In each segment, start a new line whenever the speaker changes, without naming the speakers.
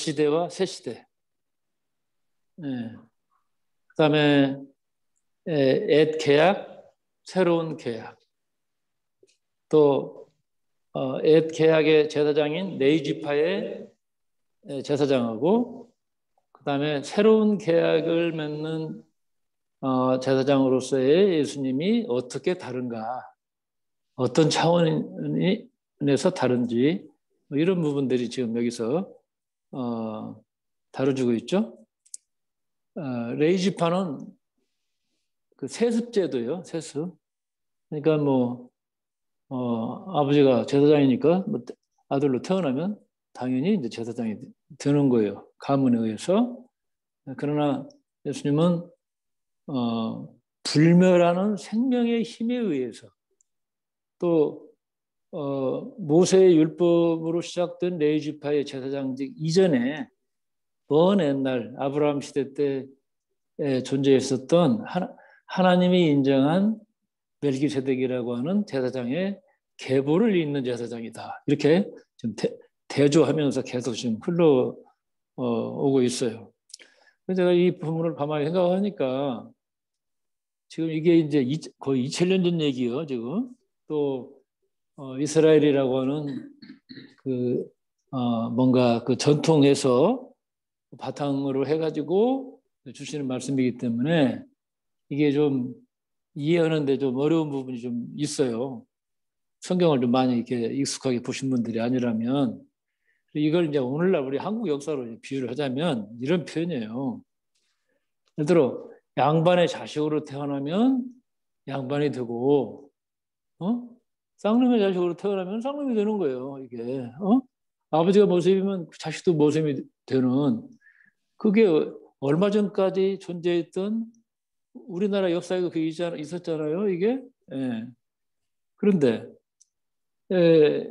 시대와 새 시대. 예. 그다음에 옛 계약, 새로운 계약. 또 옛 계약의 제사장인 레위지파의 제사장하고 그다음에 새로운 계약을 맺는 제사장으로서의 예수님이 어떻게 다른가, 어떤 차원에서 다른지 뭐 이런 부분들이 지금 여기서 다뤄지고 있죠. 레위지파는 그 세습제도요, 세습. 그러니까 뭐 아버지가 제사장이니까 뭐 아들로 태어나면 당연히 이제 제사장이 되는 거예요. 가문에 의해서. 그러나 예수님은 불멸하는 생명의 힘에 의해서 또 모세의 율법으로 시작된 레위지파의 제사장직 이전에 먼 옛날 아브라함 시대 때 존재했었던 하나님이 인정한 멜기세덱이라고 하는 제사장의 계보를 잇는 제사장이다. 이렇게 좀 대조하면서 계속 지금 흘러오고 있어요. 제가 이 부분을 가만히 생각하니까 지금 이게 이제 거의 2000년 전 얘기예요. 지금 또 이스라엘이라고 하는 그 뭔가 그 전통에서 바탕으로 해가지고 주시는 말씀이기 때문에 이게 좀 이해하는데 좀 어려운 부분이 좀 있어요. 성경을 좀 많이 이렇게 익숙하게 보신 분들이 아니라면 이걸 이제 오늘날 우리 한국 역사로 비유를 하자면 이런 표현이에요. 예를 들어 양반의 자식으로 태어나면 양반이 되고 쌍놈의 자식으로 태어나면 쌍놈이 되는 거예요. 이게 아버지가 모습이면 자식도 모습이 되는 그게 얼마 전까지 존재했던 우리나라 역사에도 그게 있었잖아요. 이게 그런데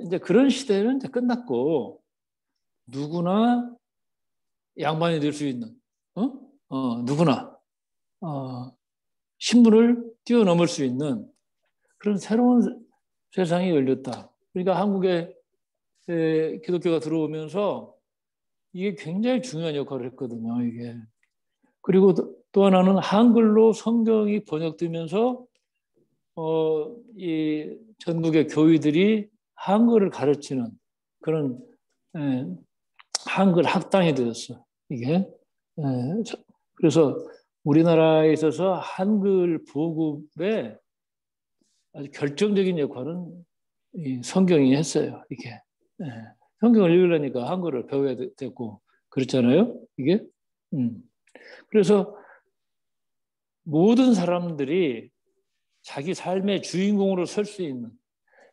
이제 그런 시대는 이제 끝났고 누구나 양반이 될 수 있는 누구나 신분을 뛰어넘을 수 있는 그런 새로운 세상이 열렸다. 그러니까 한국에 기독교가 들어오면서 이게 굉장히 중요한 역할을 했거든요. 이게 그리고 또 하나는 한글로 성경이 번역되면서 이 전국의 교회들이 한글을 가르치는 그런 한글 학당이 되었어. 이게 그래서 우리나라에 있어서 한글 보급에 아주 결정적인 역할은 이 성경이 했어요. 이게 성경을 읽으려니까 한글을 배워야 됐고 그렇잖아요. 이게 그래서 모든 사람들이 자기 삶의 주인공으로 설 수 있는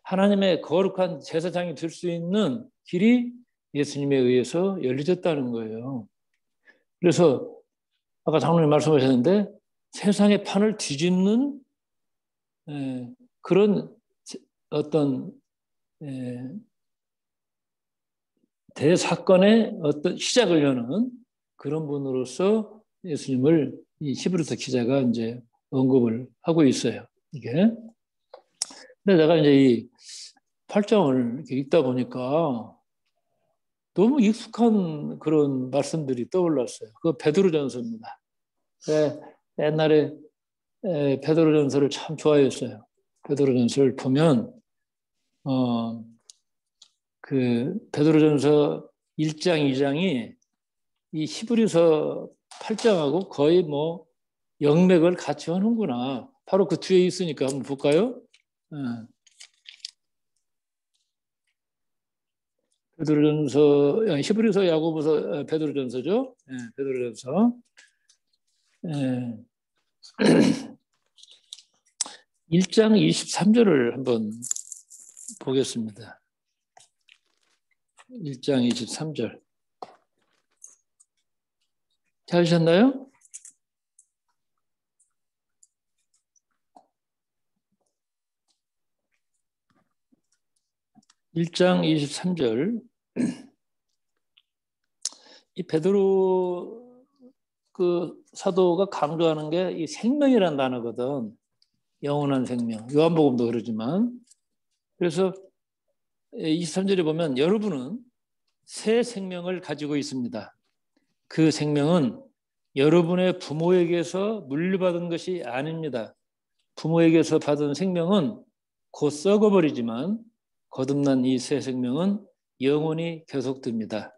하나님의 거룩한 제사장이 될 수 있는 길이 예수님에 의해서 열려졌다는 거예요. 그래서 아까 장로님 말씀하셨는데 세상의 판을 뒤집는 그런 어떤 대사건의 어떤 시작을 여는 그런 분으로서 예수님을 이 히브리서 기자가 이제 언급을 하고 있어요. 이게. 근데 내가 이제 이 8장을 이렇게 읽다 보니까 너무 익숙한 그런 말씀들이 떠올랐어요. 그거 베드로전서입니다. 옛날에 베드로전서를 참 좋아했어요. 베드로전서를 보면 그 베드로전서 1장, 2장이 이 히브리서 8장하고 거의 뭐 영맥을 같이 하는구나. 바로 그 뒤에 있으니까 한번 볼까요? 베드로전서, 히브리서, 야고보서, 베드로전서죠. 베드로전서. 1장 23절을 한번 보겠습니다. 1장 23절. 찾으셨나요? (1장 23절) 이 베드로 그 사도가 강조하는 게 이 생명이라는 단어거든. 영원한 생명. 요한복음도 그러지만. 그래서 23절에 보면 여러분은 새 생명을 가지고 있습니다. 그 생명은 여러분의 부모에게서 물려받은 것이 아닙니다. 부모에게서 받은 생명은 곧 썩어버리지만 거듭난 이 새 생명은 영원히 계속됩니다.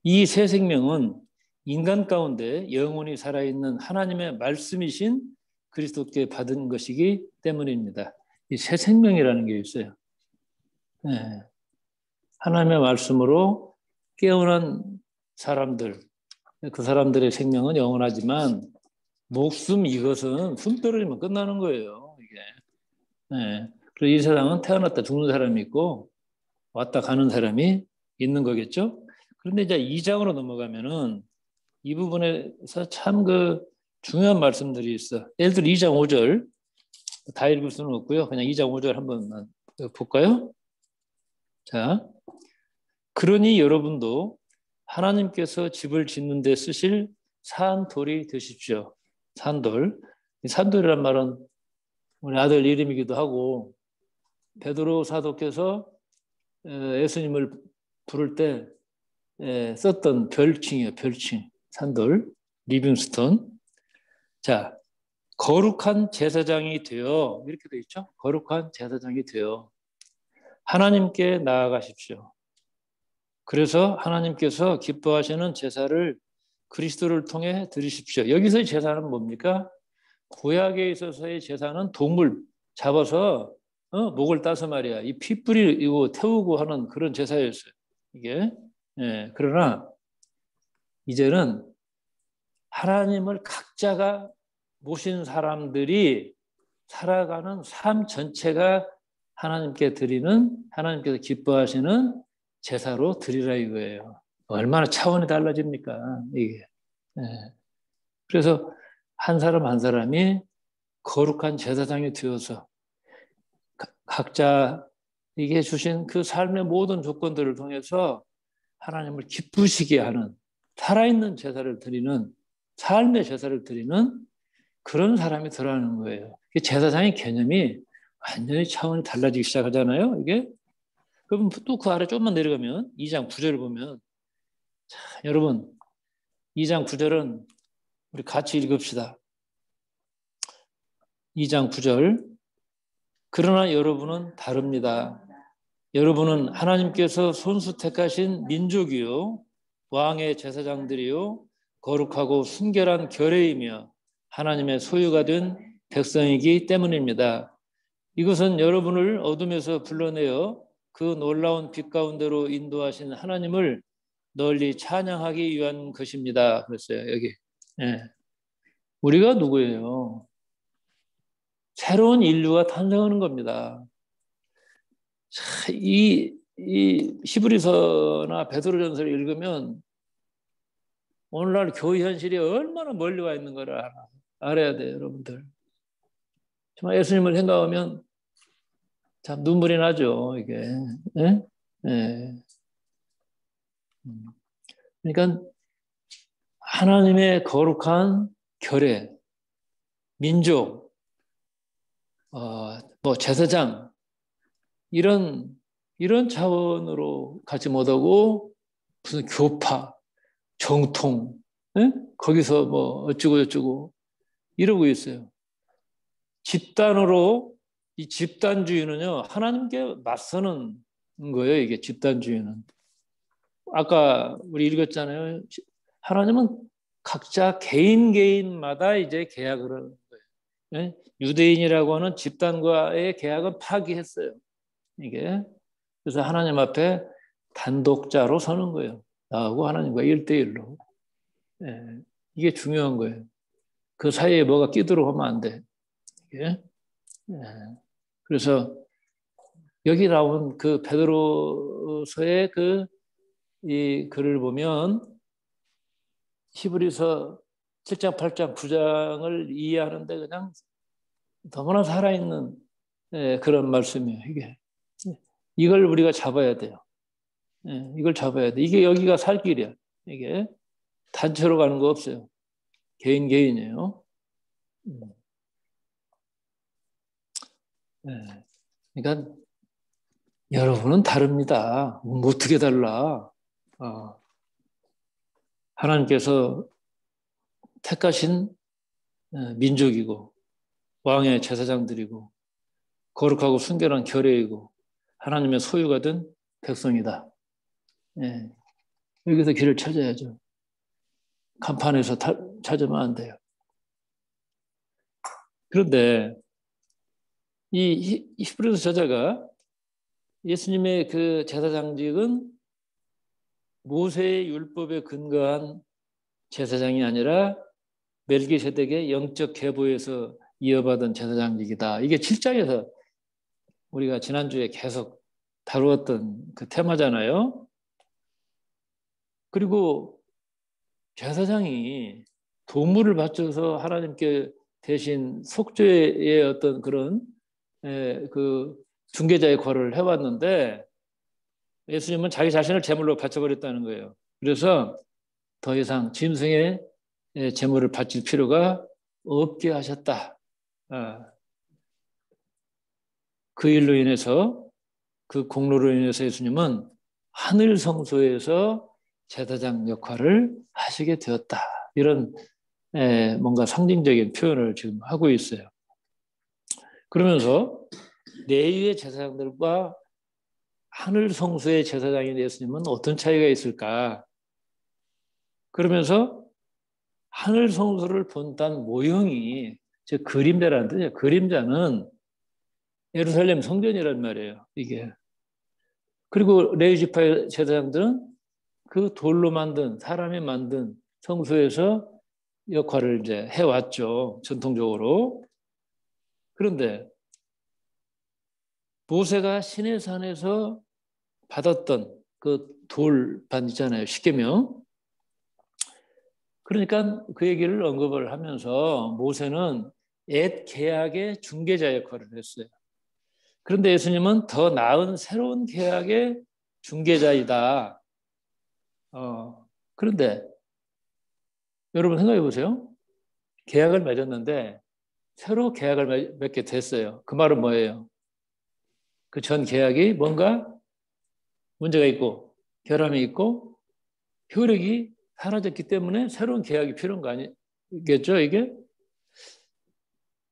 이 새 생명은 인간 가운데 영원히 살아있는 하나님의 말씀이신 그리스도께 받은 것이기 때문입니다. 이 새 생명이라는 게 있어요. 네. 하나님의 말씀으로 깨어난 사람들, 그 사람들의 생명은 영원하지만 목숨 이것은 숨 떨어지면 끝나는 거예요. 이게. 네. 그래서 이 세상은 태어났다 죽는 사람이 있고 왔다 가는 사람이 있는 거겠죠. 그런데 이제 2장으로 넘어가면은 이 부분에서 참 그 중요한 말씀들이 있어. 예를 들어 2장 5절 다 읽을 수는 없고요. 그냥 2장 5절 한번 볼까요? 자, 그러니 여러분도 하나님께서 집을 짓는 데 쓰실 산돌이 되십시오. 산돌. 산돌이란 말은 우리 아들 이름이기도 하고 베드로 사도께서 예수님을 부를 때 썼던 별칭이에요. 별칭. 산돌. 리빙스톤. 자, 거룩한 제사장이 되어 이렇게 돼 있죠. 거룩한 제사장이 되어 하나님께 나아가십시오. 그래서 하나님께서 기뻐하시는 제사를 그리스도를 통해 드리십시오. 여기서의 제사는 뭡니까? 구약에 있어서의 제사는 동물 잡아서 목을 따서 말이야. 이 피 뿌리고 태우고 하는 그런 제사였어요. 이게. 예, 그러나 이제는 하나님을 각자가 모신 사람들이 살아가는 삶 전체가 하나님께 드리는, 하나님께서 기뻐하시는 제사로 드리라 이거예요. 얼마나 차원이 달라집니까? 이게. 예. 그래서 한 사람 한 사람이 거룩한 제사장이 되어서 각자에게 주신 그 삶의 모든 조건들을 통해서 하나님을 기쁘시게 하는 살아있는 제사를 드리는 삶의 제사를 드리는 그런 사람이 들어가는 거예요. 제사장의 개념이 완전히 차원이 달라지기 시작하잖아요. 이게 그럼 또 그 아래 조금만 내려가면 2장 9절을 보면 자, 여러분 2장 9절은 우리 같이 읽읍시다. 2장 9절 그러나 여러분은 다릅니다. 여러분은 하나님께서 손수 택하신 민족이요 왕의 제사장들이요 거룩하고 순결한 결례이며 하나님의 소유가 된 백성이기 때문입니다. 이것은 여러분을 어둠에서 불러내어 그 놀라운 빛 가운데로 인도하신 하나님을 널리 찬양하기 위한 것입니다. 그랬어요. 여기. 네. 우리가 누구예요? 새로운 인류가 탄생하는 겁니다. 이 히브리서나 베드로전서를 읽으면 오늘날 교회 현실이 얼마나 멀리 와 있는 걸 알아야 돼요, 여러분들. 정말 예수님을 생각하면 참 눈물이 나죠, 이게. 네? 네. 그러니까 하나님의 거룩한 결례, 민족, 뭐 제사장 이런 차원으로 가지 못하고 무슨 교파, 정통, 네? 거기서 뭐 어쩌고 저쩌고 이러고 있어요. 집단으로 이 집단주의는요 하나님께 맞서는 거예요. 이게 집단주의는 아까 우리 읽었잖아요. 하나님은 각자 개인마다 이제 계약을 하는 거예요. 유대인이라고 하는 집단과의 계약은 파기했어요. 이게 그래서 하나님 앞에 단독자로 서는 거예요. 나하고 하나님과 1대1로. 이게 중요한 거예요. 그 사이에 뭐가 끼도록 하면 안 돼. 이게. 그래서 여기 나온 그 베드로서의 이 글을 보면 히브리서 7장, 8장, 9장을 이해하는데 그냥 너무나 살아있는 그런 말씀이에요. 이게 이걸 우리가 잡아야 돼요. 이걸 잡아야 돼. 이게 여기가 살 길이야. 이게 단체로 가는 거 없어요. 개인이에요. 그러니까 여러분은 다릅니다. 어떻게 달라? 하나님께서 택하신 민족이고 왕의 제사장들이고 거룩하고 순결한 결의이고 하나님의 소유가 된 백성이다. 예. 여기서 길을 찾아야죠. 간판에서 찾으면 안 돼요. 그런데 이 히브리서 저자가 예수님의 그 제사장직은 모세의 율법에 근거한 제사장이 아니라 멜기세덱의 영적 계보에서 이어받은 제사장직이다. 이게 7장에서 우리가 지난주에 계속 다루었던 그 테마잖아요. 그리고 제사장이 도물을 바쳐서 하나님께 대신 속죄의 어떤 그런 그 중개자의 역할을 해왔는데 예수님은 자기 자신을 제물로 바쳐버렸다는 거예요. 그래서 더 이상 짐승의 제물을 바칠 필요가 없게 하셨다. 그 일로 인해서 그 공로로 인해서 예수님은 하늘 성소에서 제사장 역할을 하시게 되었다. 이런 뭔가 상징적인 표현을 지금 하고 있어요. 그러면서 내위의 제사장들과 하늘 성소의 제사장인 예수님은 어떤 차이가 있을까? 그러면서 하늘 성소를 본단 모형이 즉 그림자라는 뜻이에요. 그림자는 예루살렘 성전이란 말이에요. 이게. 그리고 레위 지파의 제사장들은 그 돌로 만든 사람이 만든 성소에서 역할을 이제 해왔죠. 전통적으로. 그런데 모세가 시내산에서 받았던 그 돌판 있잖아요. 십계명. 그러니까 그 얘기를 언급을 하면서 모세는 옛 계약의 중개자 역할을 했어요. 그런데 예수님은 더 나은 새로운 계약의 중개자이다. 그런데 여러분 생각해 보세요. 계약을 맺었는데 새로 계약을 맺게 됐어요. 그 말은 뭐예요? 그 전 계약이 뭔가 문제가 있고 결함이 있고 효력이 사라졌기 때문에 새로운 계약이 필요한 거 아니겠죠, 이게?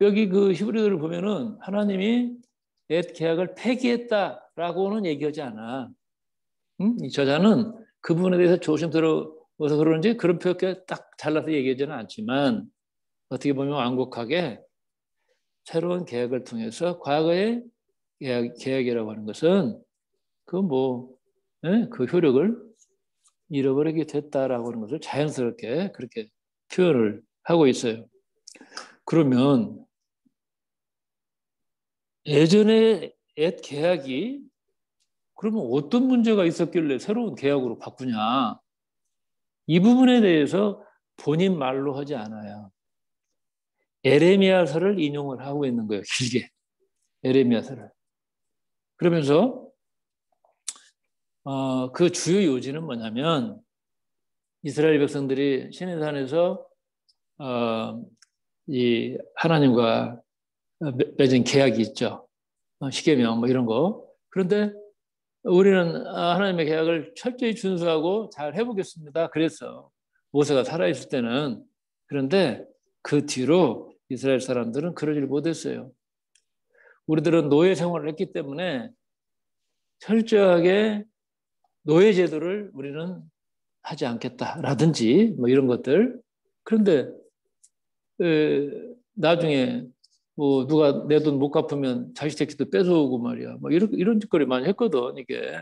여기 그 히브리서를 보면은 하나님이 옛 계약을 폐기했다라고는 얘기하지 않아. 이 저자는 그 부분에 대해서 조심스러워서 그러는지 그런 표현을 딱 잘라서 얘기하지는 않지만 어떻게 보면 완곡하게 새로운 계약을 통해서 과거의 계약이라고 하는 것은 그 효력을 잃어버리게 됐다라고 하는 것을 자연스럽게 그렇게 표현을 하고 있어요. 그러면 예전에 옛 계약이 그러면 어떤 문제가 있었길래 새로운 계약으로 바꾸냐? 이 부분에 대해서 본인 말로 하지 않아요. 에레미야서를 인용을 하고 있는 거예요. 길게. 에레미야서를. 그러면서 그 주요 요지는 뭐냐면 이스라엘 백성들이 시내산에서 이 하나님과 맺은 계약이 있죠. 십계명 뭐 이런 거. 그런데 우리는 하나님의 계약을 철저히 준수하고 잘 해보겠습니다. 그래서 모세가 살아있을 때는. 그런데 그 뒤로 이스라엘 사람들은 그러질 못했어요. 우리들은 노예 생활을 했기 때문에 철저하게 노예 제도를 우리는 하지 않겠다라든지 뭐 이런 것들. 그런데 나중에 뭐 누가 내 돈 못 갚으면 자식 새끼도 뺏어오고 말이야. 뭐 이런 짓거리 많이 했거든 이게.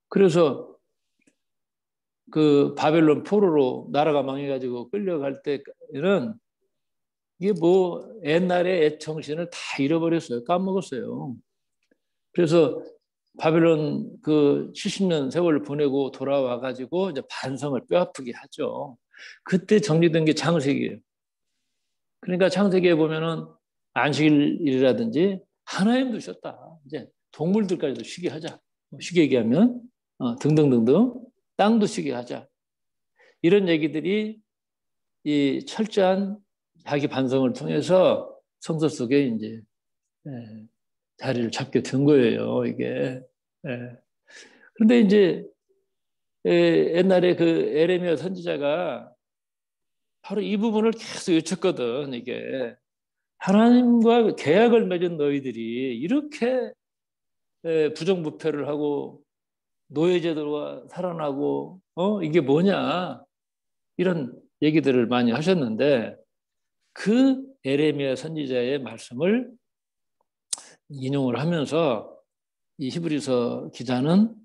그래서 그 바벨론 포로로 나라가 망해가지고 끌려갈 때는 이게 뭐 옛날의 애청신을 다 잃어버렸어요. 까먹었어요. 그래서 바벨론 그 70년 세월을 보내고 돌아와가지고 이제 반성을 뼈아프게 하죠. 그때 정리된 게 창세기예요. 그러니까 창세기에 보면은 안식일이라든지 하나님도 쉬었다. 이제 동물들까지도 쉬게 하자. 쉬게 얘기하면 등등등등 땅도 쉬게 하자. 이런 얘기들이 이 철저한 자기 반성을 통해서 성서 속에 이제 자리를 잡게 된 거예요. 이게. 그런데 이제 옛날에 그 에레미야 선지자가 바로 이 부분을 계속 외쳤거든. 이게 하나님과 계약을 맺은 너희들이 이렇게 부정부패를 하고 노예제도가 살아나고 이게 뭐냐 이런 얘기들을 많이 하셨는데 그 에레미야 선지자의 말씀을 인용을 하면서 이 히브리서 기자는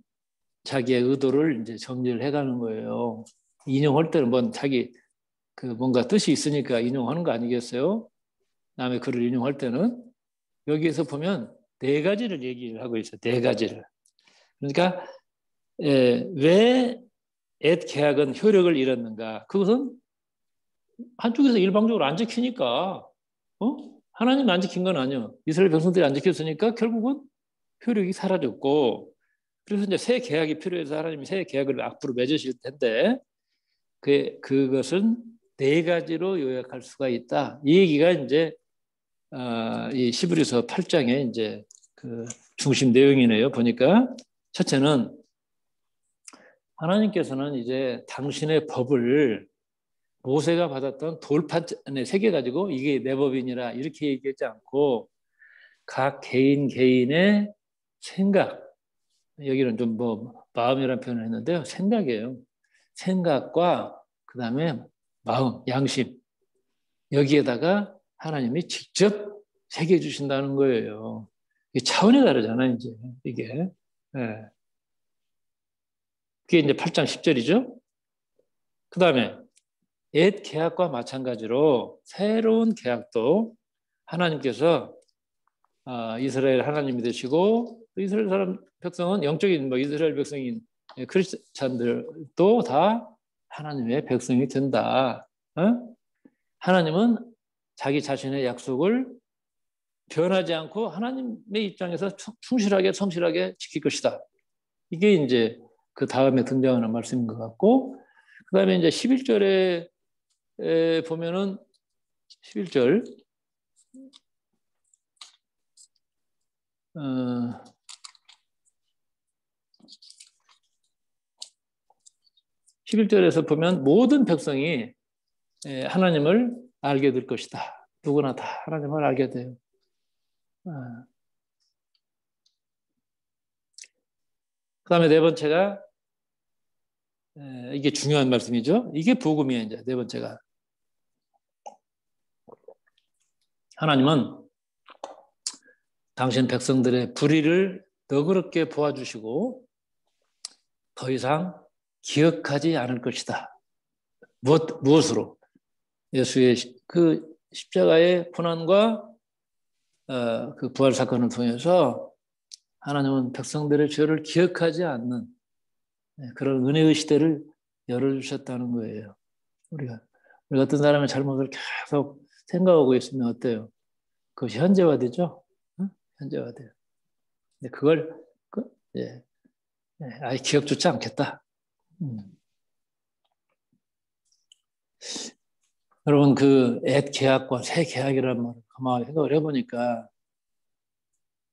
자기의 의도를 이제 정리를 해가는 거예요. 인용할 때는 자기 그 뭔가 뜻이 있으니까 인용하는 거 아니겠어요? 남의 글을 인용할 때는 여기에서 보면 네 가지를 얘기를 하고 있어요. 네 가지를. 그러니까 왜 옛 계약은 효력을 잃었는가? 그것은 한쪽에서 일방적으로 안 지키니까 하나님이 안 지킨 건 아니에요. 이스라엘 백성들이 안 지켰으니까 결국은 효력이 사라졌고 그래서 이제 새 계약이 필요해서 하나님이 새 계약을 앞으로 맺으실 텐데 그것은 네 가지로 요약할 수가 있다. 이 얘기가 이제 이 히브리서 8장의 이제 그 중심 내용이네요. 보니까 첫째는 하나님께서는 이제 당신의 법을 모세가 받았던 돌판에 새겨가지고 이게 내 법이니라 이렇게 얘기하지 않고 각 개인의 생각, 여기는 좀 마음이라는 표현을 했는데요. 생각이에요. 생각과 그 다음에 마음, 양심 여기에다가 하나님이 직접 새겨주신다는 거예요. 이게 차원이 다르잖아요. 이제 이게. 네. 그게 이제 8장 10절이죠. 그 다음에 옛 계약과 마찬가지로 새로운 계약도 하나님께서 이스라엘 하나님이 되시고 이스라엘 사람 백성은 영적인 이스라엘 백성인 크리스찬들도 다 하나님의 백성이 된다. 하나님은 자기 자신의 약속을 변하지 않고 하나님의 입장에서 충실하게 성실하게 지킬 것이다. 이게 이제 그 다음에 등장하는 말씀인 것 같고 그 다음에 이제 11절에 보면은 11절 11절에서 보면 모든 백성이 하나님을 알게 될 것이다. 누구나 다 하나님을 알게 돼요. 그 다음에 네 번째가 이게 중요한 말씀이죠. 이게 복음이에요. 이제 네 번째가 하나님은 당신 백성들의 불의를 너그럽게 보아주시고 더 이상 기억하지 않을 것이다. 무엇으로? 예수의 그 십자가의 고난과 그 부활 사건을 통해서 하나님은 백성들의 죄를 기억하지 않는 그런 은혜의 시대를 열어주셨다는 거예요. 우리 같은 사람의 잘못을 계속 생각하고 있으면 어때요? 그것이 현재화되죠? 현재화돼요. 근데 그걸 아예 기억조차 않겠다. 여러분 그 옛 계약과 새 계약이라는 말을 가만히 생각을 해보니까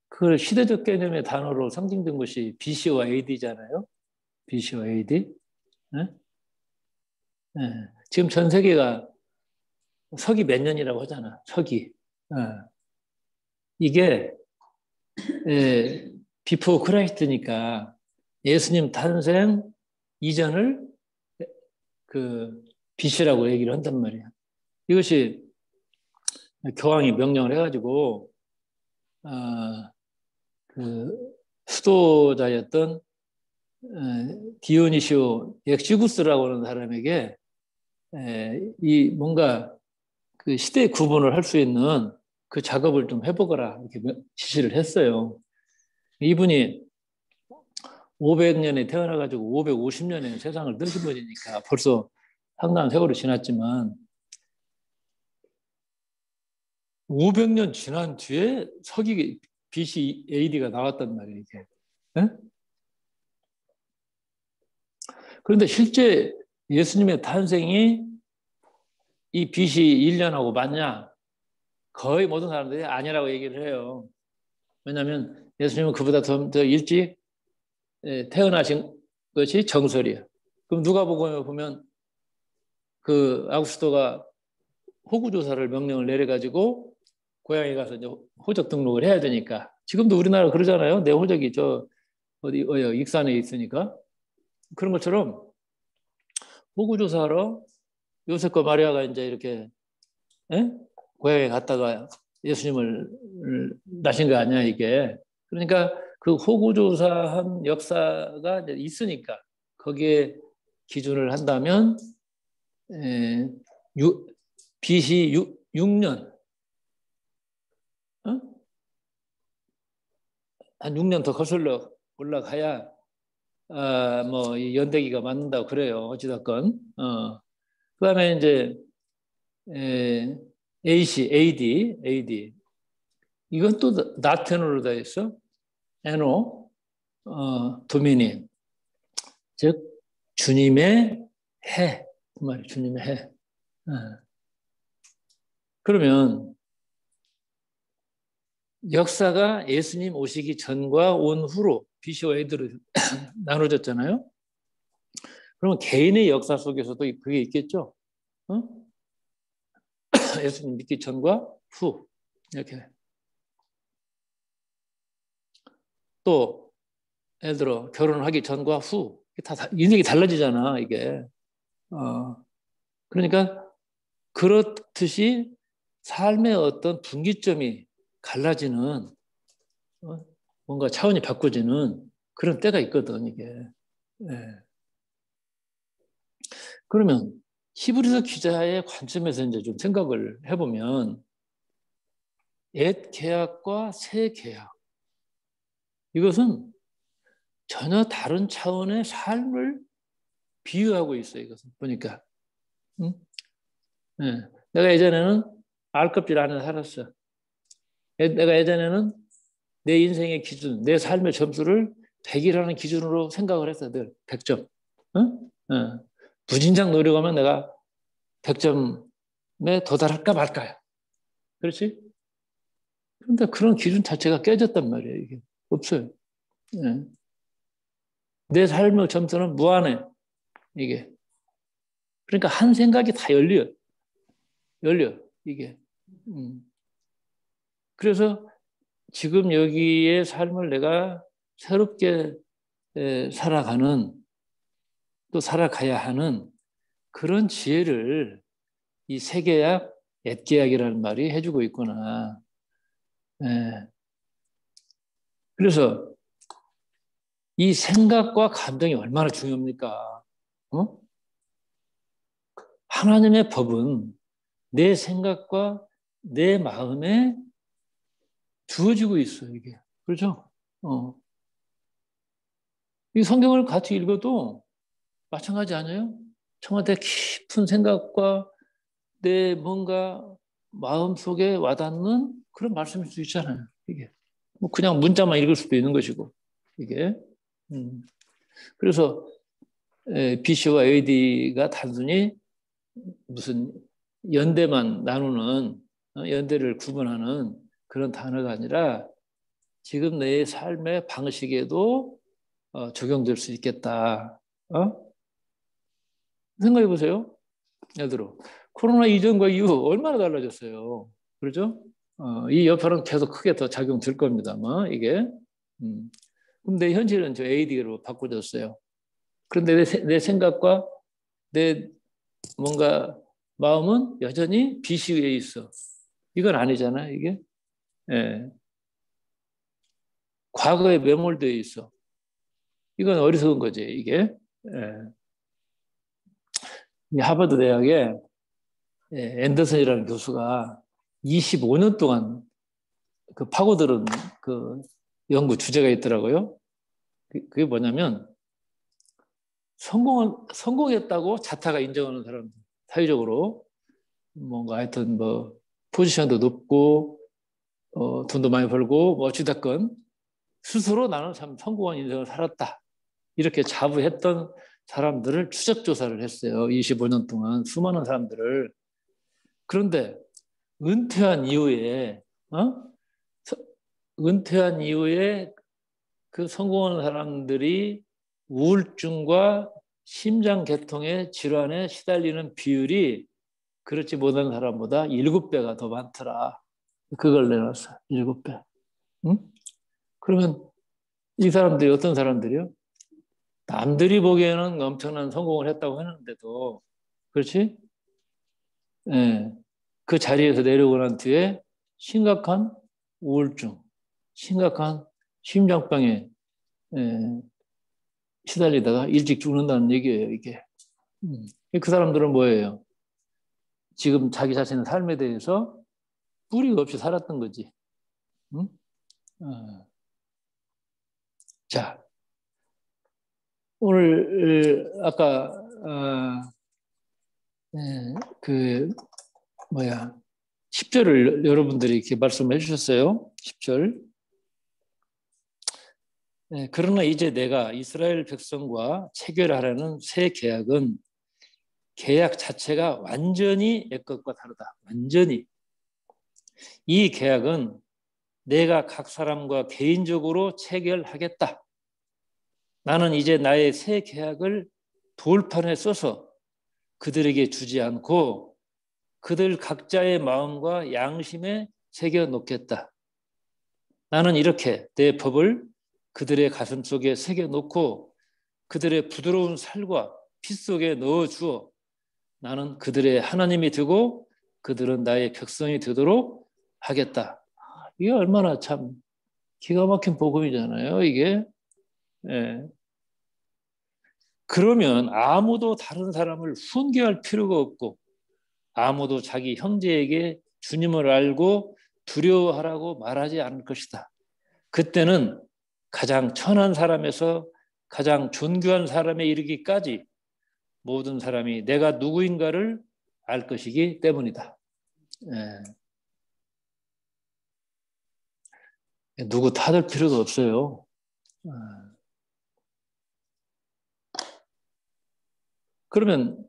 그 시대적 개념의 단어로 상징된 것이 BC와 AD잖아요. BC와 AD. 네? 네. 지금 전 세계가 서기 몇 년이라고 하잖아. 서기. 네. 이게 비포 크라이스트니까 예수님 탄생 이전을 그 BC라고 얘기를 한단 말이야. 이것이 교황이 명령을 해가지고 그 수도자였던 디오니시오 엑시구스라고 하는 사람에게 이 뭔가 그 시대 구분을 할 수 있는 그 작업을 좀 해보거라 이렇게 지시를 했어요. 이분이 500년에 태어나가지고 550년에 세상을 떠신 분이니까 벌써 상당한 세월이 지났지만 500년 지난 뒤에 서기 BC AD가 나왔단 말이에요. 이게. 네? 그런데 실제 예수님의 탄생이 이 BC 1년하고 맞냐? 거의 모든 사람들이 아니라고 얘기를 해요. 왜냐하면 예수님은 그보다 더 일찍 태어나신 것이 정설이야. 그럼 누가복음에 보면 그 아구스토가 호구 조사를 명령을 내려가지고 고향에 가서 이제 호적 등록을 해야 되니까 지금도 우리나라 그러잖아요. 내 호적이 저 어디 익산에 있으니까 그런 것처럼 호구 조사하러 요셉과 마리아가 이제 이렇게 고향에 갔다가 예수님을 낳으신 거 아니야 이게. 그러니까 그 호구 조사한 역사가 이제 있으니까 거기에 기준을 한다면 BC 6년 한 6년 더 거슬러 올라가야 뭐 연대기가 맞는다고 그래요. 어찌됐건 그다음에 이제 AD 이건 또 라틴어로 되어 있어. 에노 도미니 즉 주님의 해 그 말이 주님의 해. 그러면 역사가 예수님 오시기 전과 온 후로 BC와 AD로 나눠졌잖아요. 그러면 개인의 역사 속에서도 그게 있겠죠. 예수님 믿기 전과 후 이렇게. 또 예를 들어 결혼하기 전과 후 다 인생이 달라지잖아 이게. 그러니까 그렇듯이 삶의 어떤 분기점이 갈라지는 뭔가 차원이 바꿔지는 그런 때가 있거든 이게. 네. 그러면 히브리서 기자의 관점에서 이제 좀 생각을 해보면 옛 계약과 새 계약 이것은 전혀 다른 차원의 삶을 비유하고 있어요. 이것은 보니까. 응? 네. 내가 예전에는 R껍질 안에 살았어. 내가 예전에는 내 인생의 기준, 내 삶의 점수를 100이라는 기준으로 생각을 했어. 늘 100점. 응? 응. 무진장 노력하면 내가 100점에 도달할까 말까요. 그렇지? 그런데 그런 기준 자체가 깨졌단 말이에요. 이게 없어요. 네. 내 삶의 점수는 무한해. 이게. 그러니까 한 생각이 다 열려. 이게. 그래서 지금 여기에 삶을 내가 새롭게 살아가는 또 살아가야 하는 그런 지혜를 이 새계약, 옛계약이라는 말이 해주고 있구나. 네. 그래서 이 생각과 감정이 얼마나 중요합니까? 하나님의 법은 내 생각과 내 마음에 주어지고 있어요, 이게. 그렇죠? 이 성경을 같이 읽어도 마찬가지 아니에요? 청와대 깊은 생각과 내 뭔가 마음속에 와닿는 그런 말씀일 수 있잖아요, 이게. 뭐 그냥 문자만 읽을 수도 있는 것이고, 이게. 그래서 BC와 AD가 단순히 무슨 연대만 나누는 연대를 구분하는 그런 단어가 아니라 지금 내 삶의 방식에도 적용될 수 있겠다. 생각해 보세요. 예를 들어 코로나 이전과 이후 얼마나 달라졌어요. 그렇죠? 이 여파는 계속 크게 더 작용될 겁니다만 이게. 근데 현실은 저 AD로 바꿔졌어요. 그런데 내 생각과 내 뭔가 마음은 여전히 BC에 있어. 이건 아니잖아, 이게. 예. 과거에 매몰되어 있어. 이건 어리석은 거지, 이게. 예. 하버드 대학에 앤더슨이라는 교수가 25년 동안 그 파고들은 그 연구 주제가 있더라고요. 그게 뭐냐면 성공했다고 자타가 인정하는 사람들, 사회적으로 뭔가 하여튼 뭐 포지션도 높고 돈도 많이 벌고 뭐 어찌됐건 스스로 나는 참 성공한 인생을 살았다 이렇게 자부했던 사람들을 추적 조사를 했어요. 25년 동안 수많은 사람들을. 그런데 은퇴한 이후에 그 성공한 사람들이 우울증과 심장계통의 질환에 시달리는 비율이 그렇지 못한 사람보다 7배가 더 많더라. 그걸 내놨어. 7배. 응? 그러면 이 사람들이 어떤 사람들이요? 남들이 보기에는 엄청난 성공을 했다고 하는데도, 그렇지? 예. 그 자리에서 내려오고 난 뒤에 심각한 우울증, 심각한 심장병에 시달리다가 일찍 죽는다는 얘기예요, 이게. 그 사람들은 뭐예요? 지금 자기 자신의 삶에 대해서 뿌리가 없이 살았던 거지. 응? 자, 오늘 아까 그 뭐야 10절을 여러분들이 이렇게 말씀해 주셨어요. 10절. 그러나 이제 내가 이스라엘 백성과 체결하라는 새 계약은 계약 자체가 완전히 옛것과 다르다. 완전히. 이 계약은 내가 각 사람과 개인적으로 체결하겠다. 나는 이제 나의 새 계약을 돌판에 써서 그들에게 주지 않고 그들 각자의 마음과 양심에 새겨놓겠다. 나는 이렇게 내 법을 그들의 가슴 속에 새겨놓고 그들의 부드러운 살과 피 속에 넣어주어 나는 그들의 하나님이 되고 그들은 나의 백성이 되도록 하겠다. 이게 얼마나 참 기가 막힌 복음이잖아요, 이게. 예. 그러면 아무도 다른 사람을 훈계할 필요가 없고 아무도 자기 형제에게 주님을 알고 두려워하라고 말하지 않을 것이다. 그때는 가장 천한 사람에서 가장 존귀한 사람에 이르기까지 모든 사람이 내가 누구인가를 알 것이기 때문이다. 누구 탓할 필요가 없어요. 그러면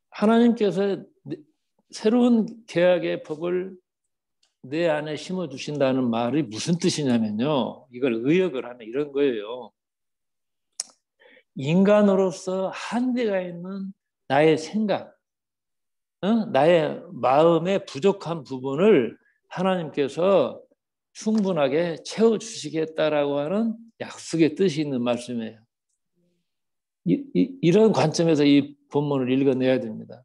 하나님께서 새로운 계약의 법을 내 안에 심어주신다는 말이 무슨 뜻이냐면요. 이걸 의역을 하면 이런 거예요. 인간으로서 한계가 있는 나의 생각, 나의 마음의 부족한 부분을 하나님께서 충분하게 채워주시겠다라고 하는 약속의 뜻이 있는 말씀이에요. 이런 관점에서 이 본문을 읽어내야 됩니다.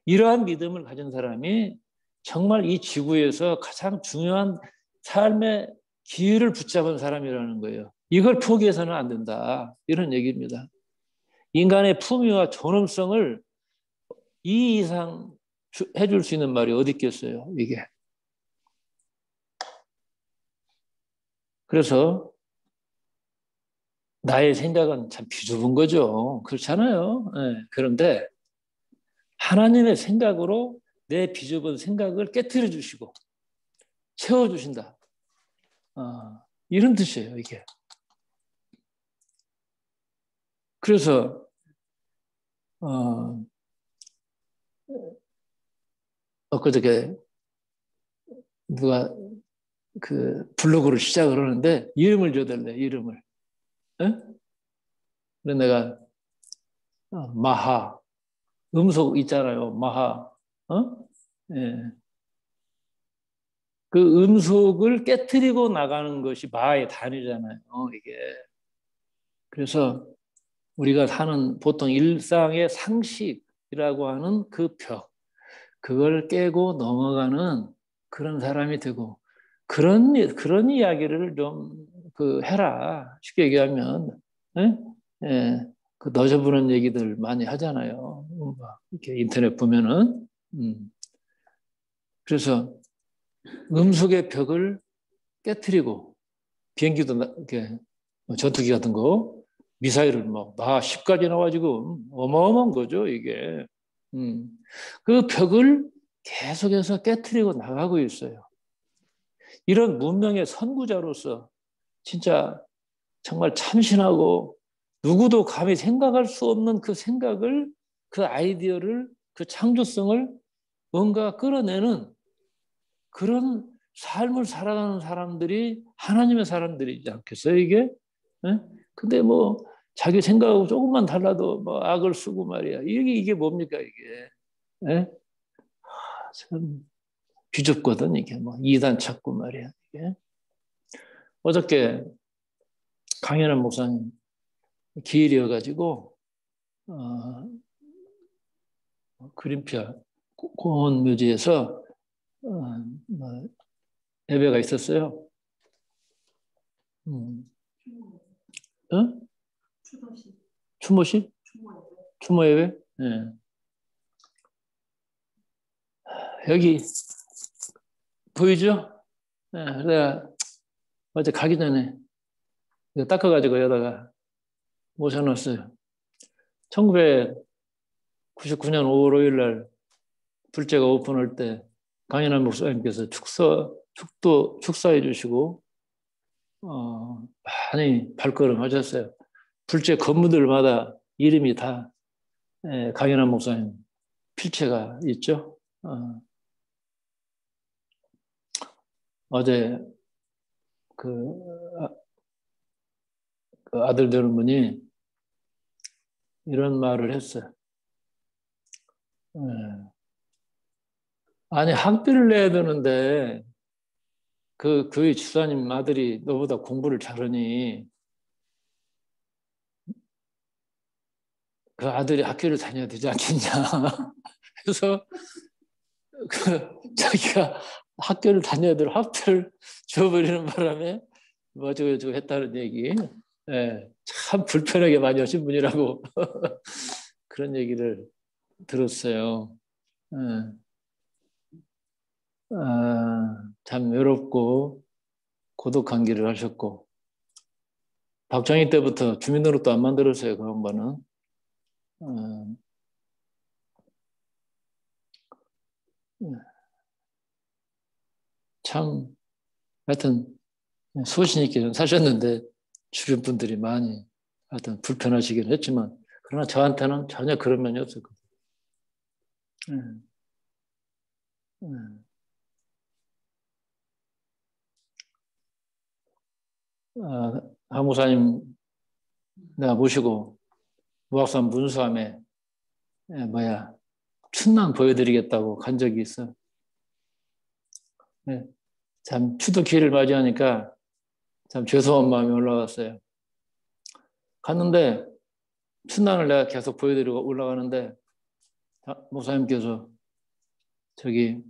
이러한 믿음을 가진 사람이 정말 이 지구에서 가장 중요한 삶의 기회를 붙잡은 사람이라는 거예요. 이걸 포기해서는 안 된다. 이런 얘기입니다. 인간의 품위와 존엄성을 이 이상 해줄 수 있는 말이 어디 있겠어요, 이게. 그래서 나의 생각은 참 비좁은 거죠. 그렇잖아요. 네. 그런데 하나님의 생각으로 내 비좁은 생각을 깨트려 주시고 채워주신다. 이런 뜻이에요, 이게. 그래서 엊그저께 누가 그 블로그를 시작을 하는데 이름을 줘달래, 이름을. 에? 그래서 내가 마하, 음속 있잖아요, 마하. 예. 그 음속을 깨트리고 나가는 것이 마하의 단위잖아요, 이게. 그래서 우리가 사는 보통 일상의 상식이라고 하는 그 벽, 그걸 깨고 넘어가는 그런 사람이 되고 그런 이야기를 좀 해라. 쉽게 얘기하면 예? 예. 그 너저분한 얘기들 많이 하잖아요. 이렇게 인터넷 보면은 그래서 음속의 벽을 깨트리고 비행기도 이렇게 전투기 같은 거 미사일을 막 10까지 나와가지고 어마어마한 거죠, 이게. 그 벽을 계속해서 깨트리고 나가고 있어요. 이런 문명의 선구자로서 진짜 정말 참신하고 누구도 감히 생각할 수 없는 그 생각을, 그 아이디어를, 그 창조성을 뭔가 끌어내는 그런 삶을 살아가는 사람들이 하나님의 사람들이지 않겠어요, 이게? 예? 근데 뭐 자기 생각하고 조금만 달라도 뭐 악을 쓰고 말이야. 이게 뭡니까, 이게? 예? 참 비좁거든, 이게. 뭐 이단 찾고 말이야, 이게. 어저께 강연한 목사님 기일이어가지고 그린피아 공원 묘지에서 뭐 예배가 있었어요. 어? 추모식? 추모 예배? 네. 여기 보이죠? 네, 내가 어제 가기 전에 이거 닦아가지고 여기다가 모셔놨어요. 1999년 5월 5일 날 불제가 오픈할 때 강인한 목사님께서 축사해 주시고 많이 발걸음 하셨어요. 불제 건물들마다 이름이 다 강인한 목사님 필체가 있죠. 어제 그 아들 되는 분이 이런 말을 했어요. 아니 학비를 내야 되는데 그 교회 집사님 아들이 너보다 공부를 잘하니 그 아들이 학교를 다녀야 되지 않겠냐. 그래서 자기가 학교를 다녀야 될 학비를 줘버리는 바람에 뭐 어쩌고 했다는 얘기. 참 불편하게 많이 하신 분이라고 그런 얘기를 들었어요. 참 외롭고 고독한 길을 하셨고 박정희 때부터 주민등록도 안 만들었어요. 그 양반은. 참 하여튼 소신 있게 좀 사셨는데 주변 분들이 많이 하여튼 불편하시긴 했지만 그러나 저한테는 전혀 그런 면이 없었거든요. 하무사님 내가 모시고 무학산 문수함에 춘남 보여드리겠다고 간 적이 있어. 참 추도 기회를 맞이하니까 참 죄송한 마음이 올라왔어요. 갔는데 춘남을 내가 계속 보여드리고 올라가는데 목사님께서 저기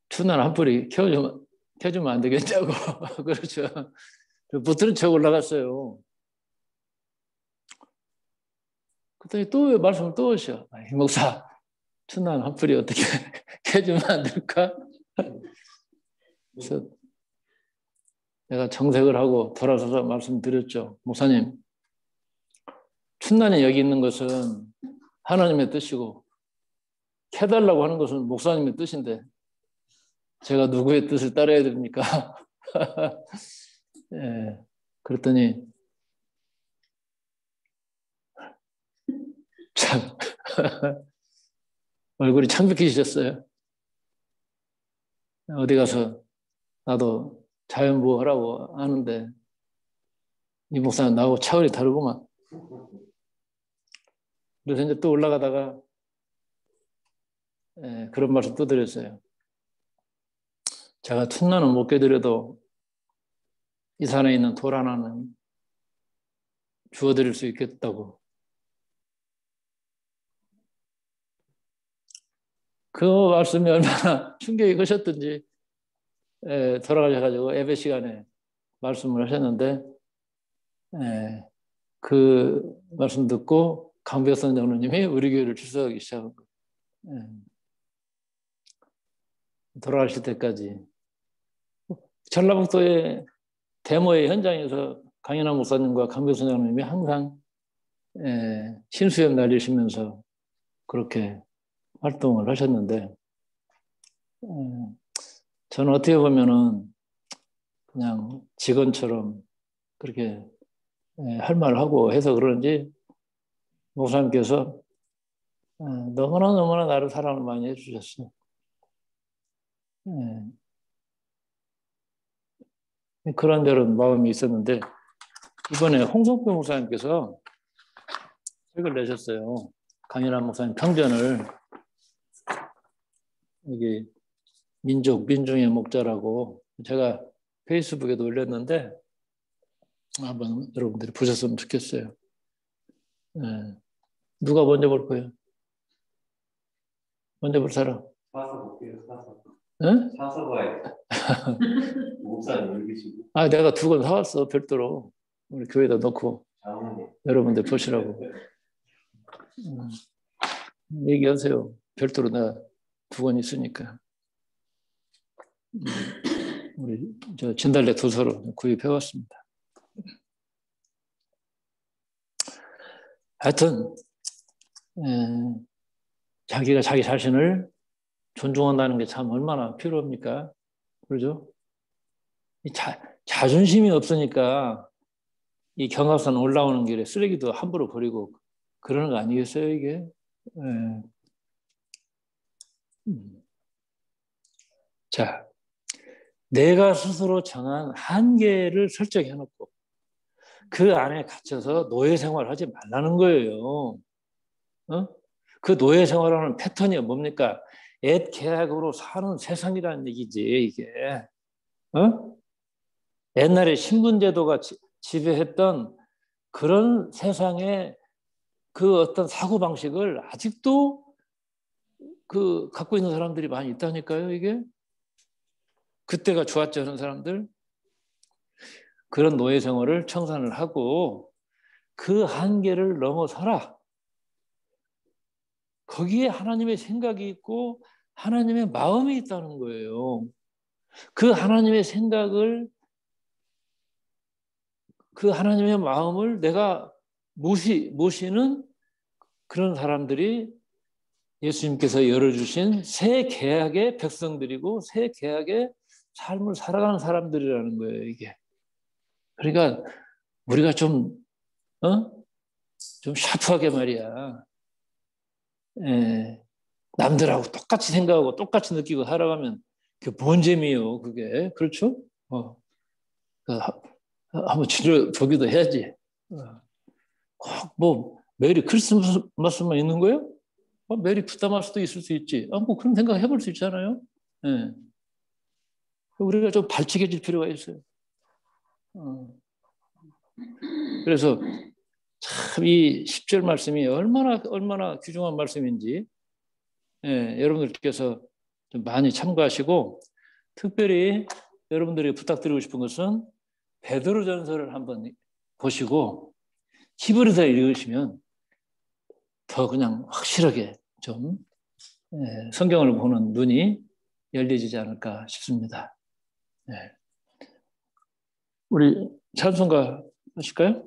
춘남 한 뿌리 켜주면 안 되겠냐고 그렇죠. 붙들은 척 올라갔어요. 그랬더니 또 말씀을 또 하셔. 이 목사 춘남 한 뿌리 어떻게 켜주면 안 될까? 그래서 내가 정색을 하고 돌아서서 말씀드렸죠. 목사님, 춘난이 여기 있는 것은 하나님의 뜻이고 켜달라고 하는 것은 목사님의 뜻인데 제가 누구의 뜻을 따라야 됩니까? 예, 그랬더니 참 얼굴이 창백해지셨어요. 어디 가서 나도 자연보호하라고 하는데 이 목사는 나하고 차원이 다르구만. 그래서 이제 또 올라가다가 그런 말씀 또 드렸어요. 제가 춘나는 못 깨드려도 이 산에 있는 돌 하나는 주워드릴 수 있겠다고. 그 말씀이 얼마나 충격이 크셨던지 돌아가셔가지고 예배 시간에 말씀을 하셨는데 그 말씀 듣고 강백선 장로님이 우리 교회를 출석하기 시작한 거예요. 돌아가실 때까지 전라북도의 데모의 현장에서 강연한 목사님과 강백선 장로님이 항상 신수염 날리시면서 그렇게 활동을 하셨는데 저는 어떻게 보면은 그냥 직원처럼 그렇게 할 말을 하고 해서 그런지 목사님께서 너무나 나를 사랑을 많이 해주셨어요. 그런저런 마음이 있었는데 이번에 홍성표 목사님께서 책을 내셨어요. 강인한 목사님 편견을 여기 민중의 목자라고 제가 페이스북에도 올렸는데 한번 여러분들이 보셨으면 좋겠어요. 네. 누가 먼저 볼 거예요? 먼저 볼 사람?
사서 볼게요. 사서.
네?
사서 봐요. 목사님 읽으시고.
아, 내가 2권 사왔어 별도로 우리 교회에다 넣고 여러분들 보시라고. 얘기하세요. 별도로 내가 2권 있으니까. 우리 저 진달래 도서로 구입해왔습니다. 하여튼 자기가 자기 자신을 존중한다는 게 참 얼마나 필요합니까? 그러죠? 자존심이 없으니까 이 경합산 올라오는 길에 쓰레기도 함부로 버리고 그러는 거 아니겠어요, 이게? 자, 내가 스스로 정한 한계를 설정해놓고 그 안에 갇혀서 노예 생활하지 말라는 거예요. 그 노예 생활하는 패턴이 뭡니까? 옛 계약으로 사는 세상이라는 얘기지, 이게. 옛날에 신분제도가 지배했던 그런 세상의 그 어떤 사고방식을 아직도 갖고 있는 사람들이 많이 있다니까요, 이게. 그때가 좋았지 않은 사람들. 그런 노예 생활을 청산을 하고 그 한계를 넘어서라. 거기에 하나님의 생각이 있고 하나님의 마음이 있다는 거예요. 그 하나님의 생각을, 그 하나님의 마음을 내가 모시는 그런 사람들이 예수님께서 열어주신 새 계약의 백성들이고 새 계약의 삶을 살아가는 사람들이라는 거예요, 이게. 그러니까 우리가 좀 샤프하게 말이야. 남들하고 똑같이 생각하고 똑같이 느끼고 살아가면 그게 뭔 재미예요, 그게. 그렇죠? 한번 치료 보기도 해야지. 꼭 뭐 메리 크리스마스만 있는 거예요? 메리 부다마스도 있을 수 있지. 뭐 그런 생각 해볼 수 있잖아요. 우리가 좀 발칙해질 필요가 있어요. 그래서 참 이 10절 말씀이 얼마나 귀중한 말씀인지 여러분들께서 좀 많이 참고하시고, 특별히 여러분들이 부탁드리고 싶은 것은 베드로전서를 한번 보시고 히브리서 읽으시면 더 그냥 확실하게 좀 성경을 보는 눈이 열려지지 않을까 싶습니다. 우리 찬송가 하실까요?